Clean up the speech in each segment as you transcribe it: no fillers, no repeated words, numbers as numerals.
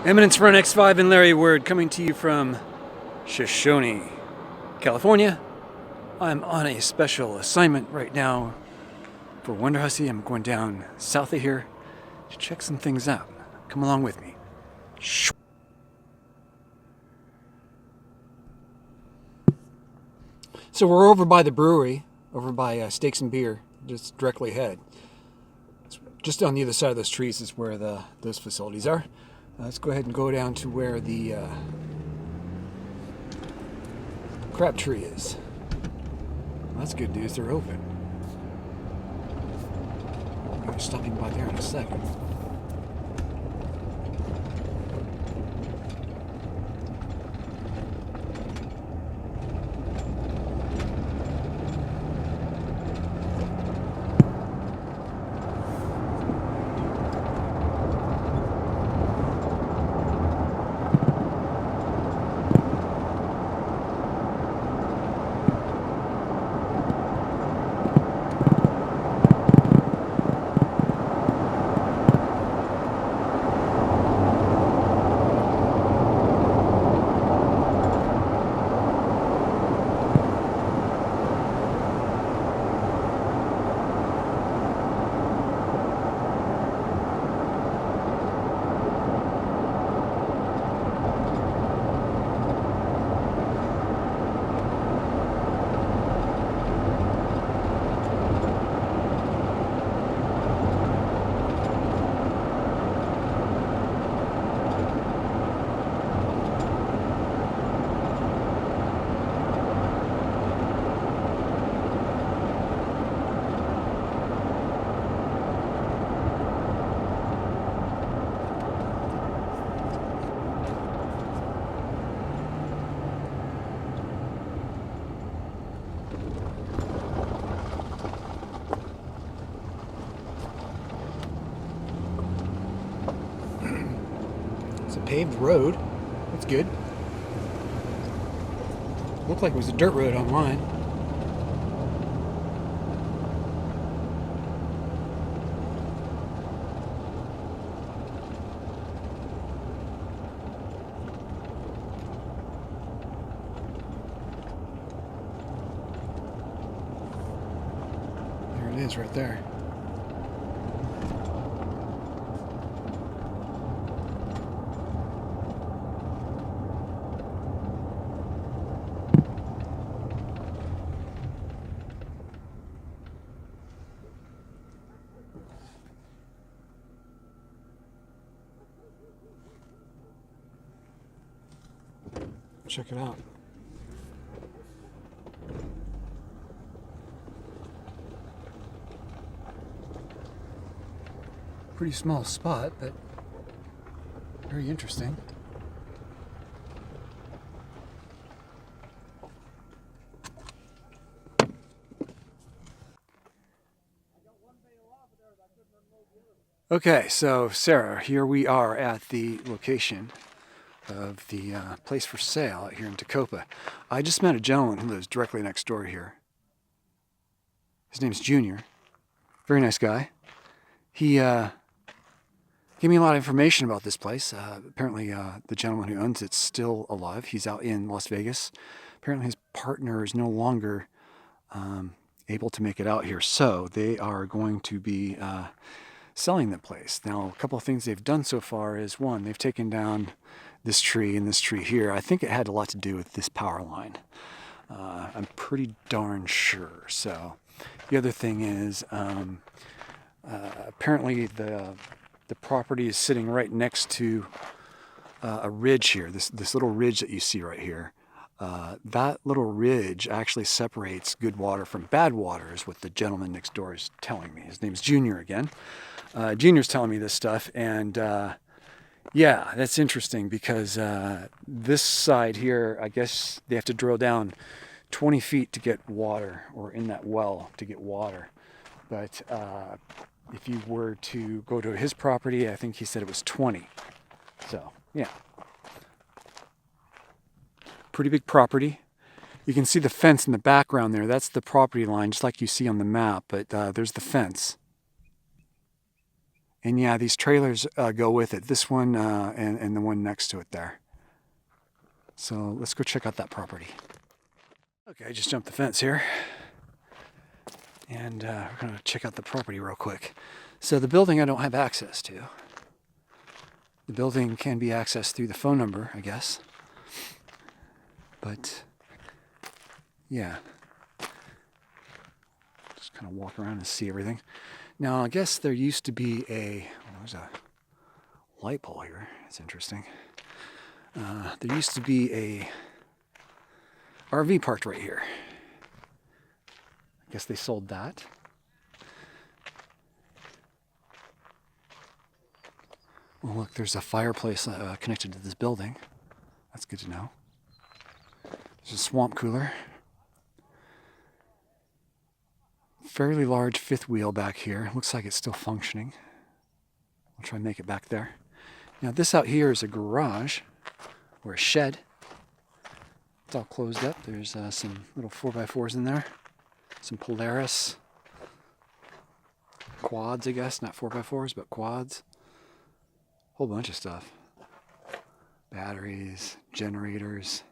Eminence Run X5 and Larry Word coming to you from Shoshone, California. I'm on a special assignment right now for Wonder Hussy. I'm going down south of here to check some things out. Come along with me. So we're over by the brewery, over by Steaks and Beer, just directly ahead. Just on the other side of those trees is where those facilities are. Let's go ahead and go down to where the crab tree is. Well, that's good news, they're open. I'm going to stop by there in a second. It's a paved road. That's good. Looked like it was a dirt road online. There it is right there. Check it out. Pretty small spot, but very interesting. Okay, so Sarah, here we are at the location of the place for sale out here in Tecopa. I just met a gentleman who lives directly next door here. His name's Junior. Very nice guy. He gave me a lot of information about this place. Apparently the gentleman who owns it's still alive. He's out in Las Vegas. Apparently his partner is no longer able to make it out here, so they are going to be selling the place. Now, a couple of things they've done so far is, one, they've taken down this tree and this tree here. I think it had a lot to do with this power line. I'm pretty darn sure. So the other thing is apparently the property is sitting right next to a ridge here, this little ridge that you see right here. That little ridge actually separates good water from bad water, is what the gentleman next door is telling me. His name's Junior again. Junior's telling me this stuff, and yeah, that's interesting because this side here, I guess they have to drill down 20 feet to get water, or in that well to get water. But if you were to go to his property, I think he said it was 20. So, yeah. Pretty big property. You can see the fence in the background there. That's the property line, just like you see on the map, but there's the fence. And yeah, these trailers go with it. This one and the one next to it there. So let's go check out that property. Okay, I just jumped the fence here. And we're going to check out the property real quick. So the building I don't have access to. The building can be accessed through the phone number, I guess. But yeah, just kind of walk around and see everything. Now, I guess there used to be there's a light pole here. It's interesting. There used to be a RV parked right here. I guess they sold that. Well, look, there's a fireplace connected to this building. That's good to know. There's a swamp cooler. Fairly large fifth wheel back here. Looks like it's still functioning. I'll try and make it back there. Now this out here is a garage or a shed. It's all closed up. There's some little 4x4s in there. Some Polaris quads, I guess. Not 4x4s, but quads. Whole bunch of stuff. Batteries, generators.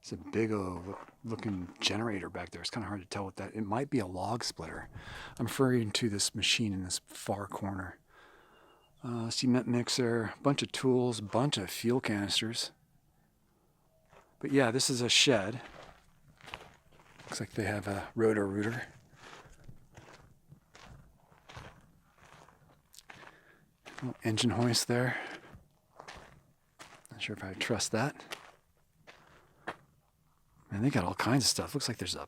It's a big old looking generator back there. It's kind of hard to tell what that. It might be a log splitter. I'm referring to this machine in this far corner. Cement mixer, bunch of tools, bunch of fuel canisters. But yeah, this is a shed. Looks like they have a roto-rooter. Engine hoist there. Not sure if I trust that. And they got all kinds of stuff. Looks like there's a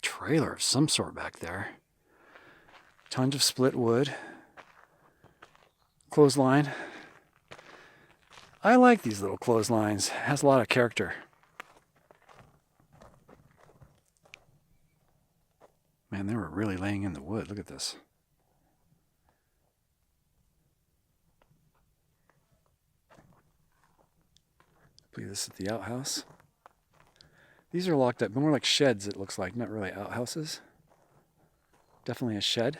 trailer of some sort back there. Tons of split wood. Clothesline. I like these little clotheslines. It has a lot of character. Man, they were really laying in the wood. Look at this. I believe this is the outhouse. These are locked up, more like sheds it looks like, not really outhouses. Definitely a shed.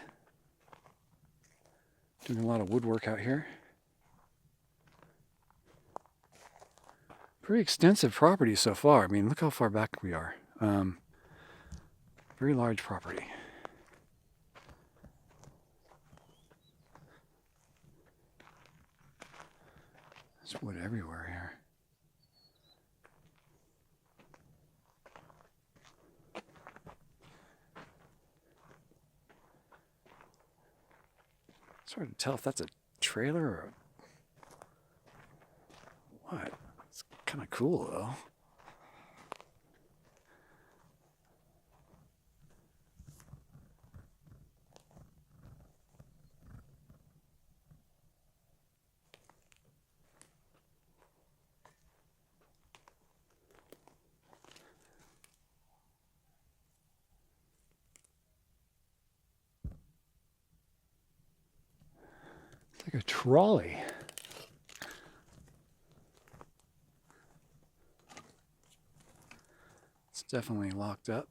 Doing a lot of woodwork out here. Pretty extensive property so far. I mean, look how far back we are. Very large property. There's wood everywhere here. It's hard to tell if that's a trailer or what. It's kind of cool though. It's like a trolley. It's definitely locked up.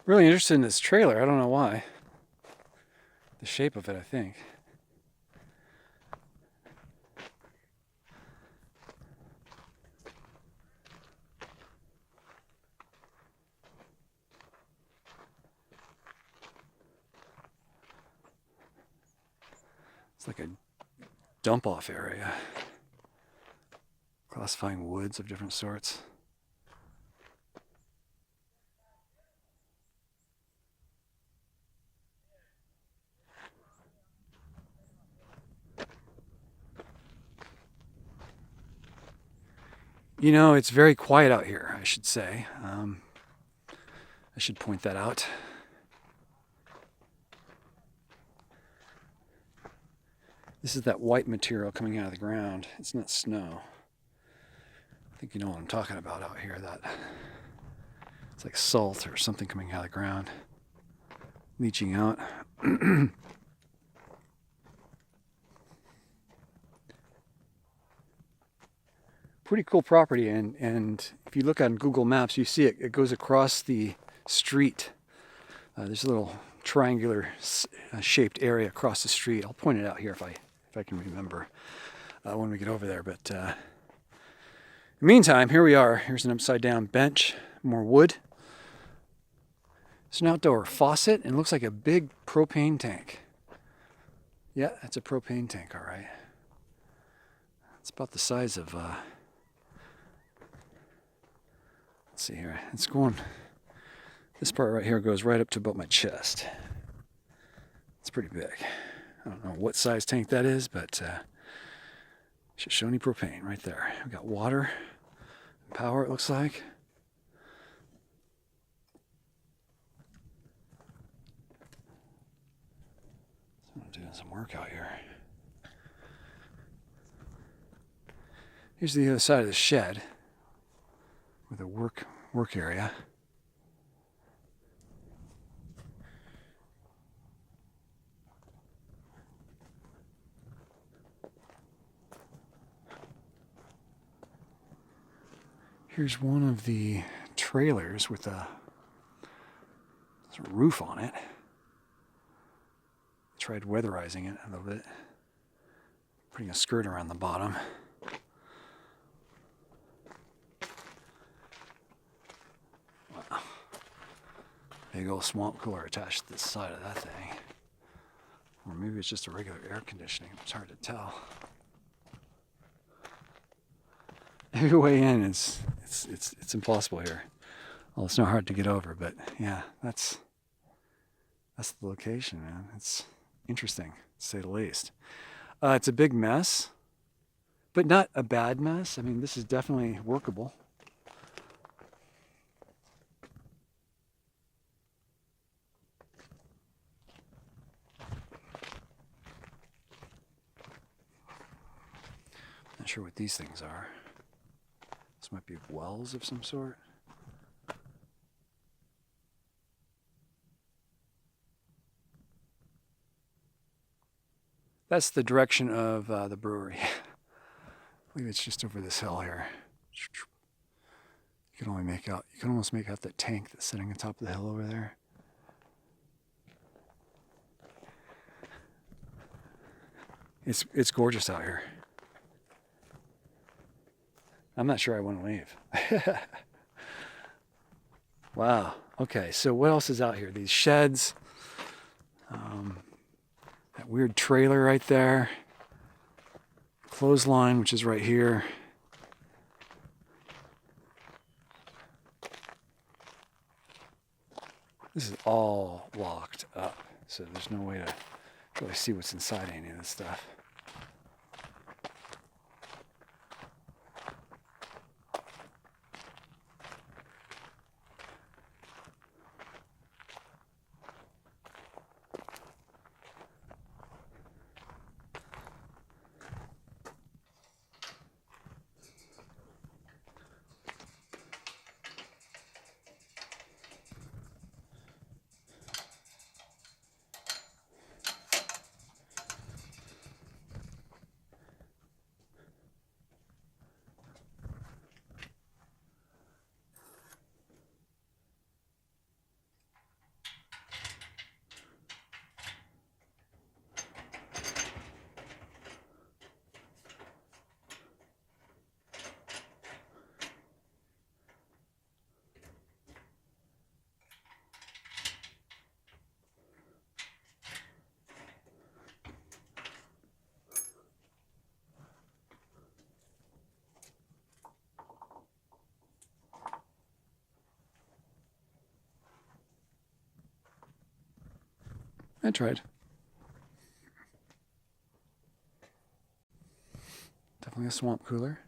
Really interested in this trailer. I don't know why. The shape of it, I think. It's like a dump-off area. Classifying woods of different sorts. You know, it's very quiet out here, I should say. I should point that out. This is that white material coming out of the ground. It's not snow. I think you know what I'm talking about out here. That it's like salt or something coming out of the ground, leaching out. Pretty cool property, and if you look on Google Maps, you see it goes across the street. There's a little triangular shaped area across the street. I'll point it out here if I can remember when we get over there. But in the meantime, here we are. Here's an upside down bench, more wood. It's an outdoor faucet, and it looks like a big propane tank. Yeah, that's a propane tank, all right. It's about the size of, let's see here, it's going, this part right here goes right up to about my chest. It's pretty big. I don't know what size tank that is, but Shoshone propane right there. We got water and power, it looks like. I'm doing some work out here. Here's the other side of the shed with a work area. Here's one of the trailers with a roof on it. Tried weatherizing it a little bit, putting a skirt around the bottom. Wow. Big old swamp cooler attached to the side of that thing. Or maybe it's just a regular air conditioning. It's hard to tell. Every way in is it's impossible here. Well, it's not hard to get over, but yeah, that's the location, man. It's interesting, to say the least. It's a big mess, but not a bad mess. I mean, this is definitely workable. Not sure what these things are. This might be wells of some sort. That's the direction of the brewery. I believe it's just over this hill here. You can almost make out that tank that's sitting on top of the hill over there. It's gorgeous out here. I'm not sure I want to leave. Wow. Okay, so what else is out here? These sheds. That weird trailer right there. Clothesline, which is right here. This is all locked up, so there's no way to really see what's inside any of this stuff. I tried. Definitely a swamp cooler.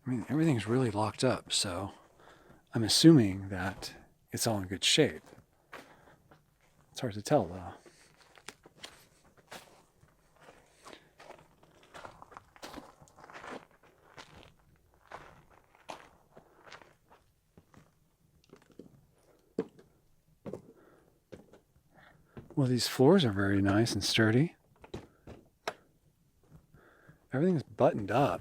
I mean, everything's really locked up, so I'm assuming that it's all in good shape. It's hard to tell, though. Well, these floors are very nice and sturdy. Everything's buttoned up.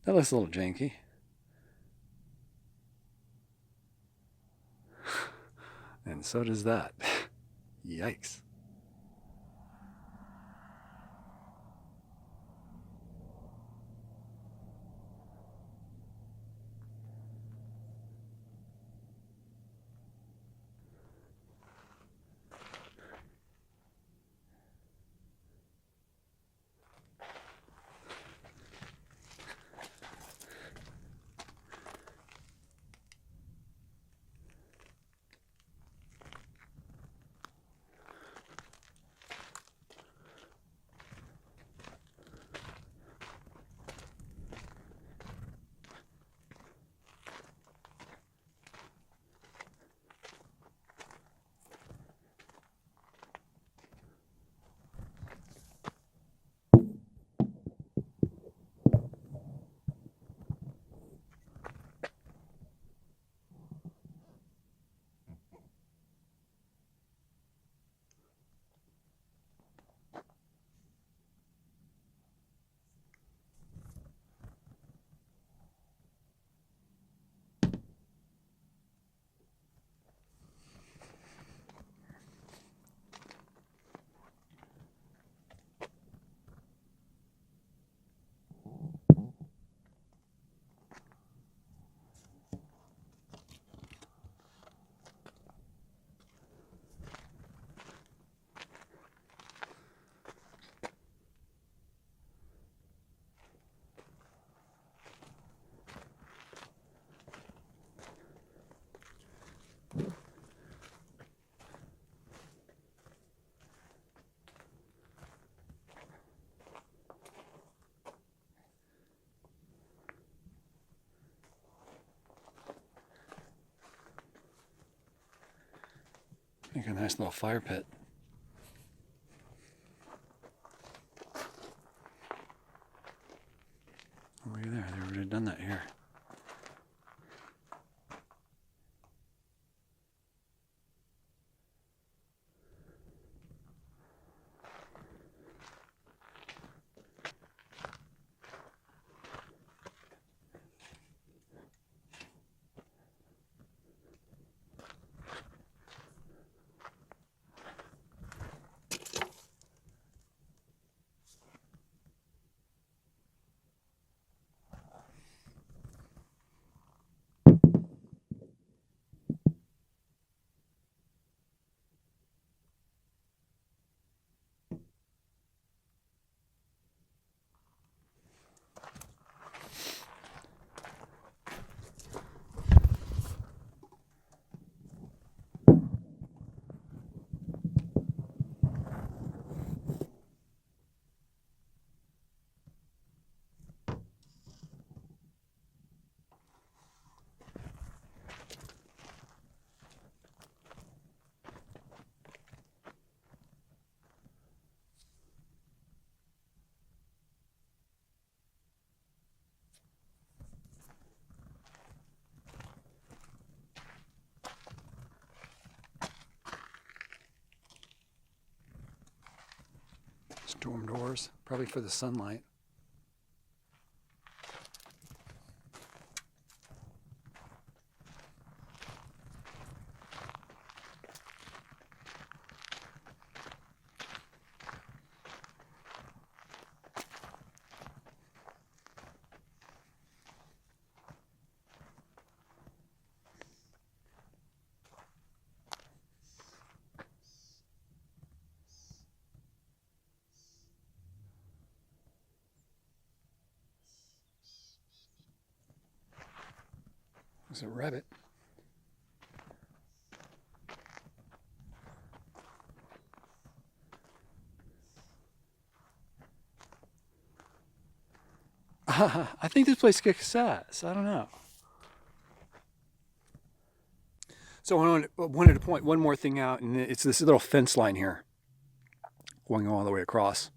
That looks a little janky. And so does that. Yikes. Make a nice little fire pit. Oh, look at there. They would have done that here. Storm doors, probably for the sunlight. There's a rabbit. I think this place kicks ass. I don't know. So I wanted to point one more thing out, and it's this little fence line here, going all the way across,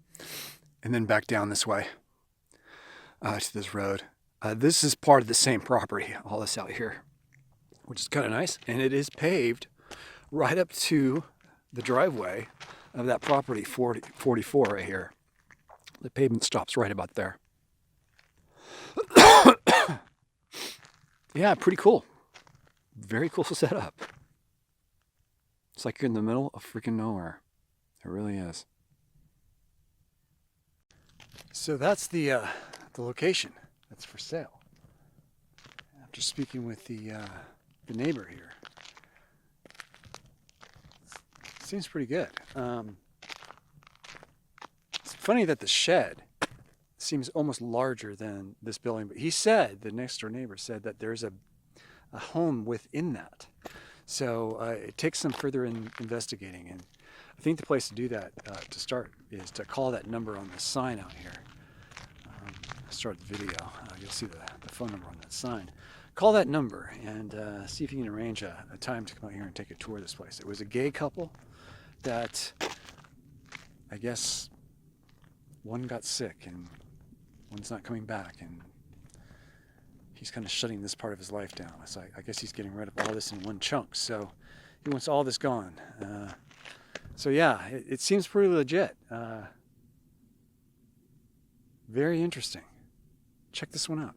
and then back down this way to this road. This is part of the same property, all this out here, which is kind of nice, and it is paved right up to the driveway of that property, 44 right here. The pavement stops right about there. Yeah, pretty cool. Very cool setup. It's like you're in the middle of freaking nowhere. It really is. So that's the location that's for sale. After speaking with the neighbor here, seems pretty good. It's funny that the shed seems almost larger than this building, but he said, the next door neighbor said, that there's a home within that. So it takes some further investigating, and I think the place to do that to start is to call that number on the sign out here. Start the video. You'll see the phone number on that sign. Call that number and see if you can arrange a time to come out here and take a tour of this place. It was a gay couple that, I guess, one got sick and one's not coming back, and he's kind of shutting this part of his life down. So I guess he's getting rid of all this in one chunk. So he wants all this gone. So yeah, it seems pretty legit. Very interesting. Check this one out.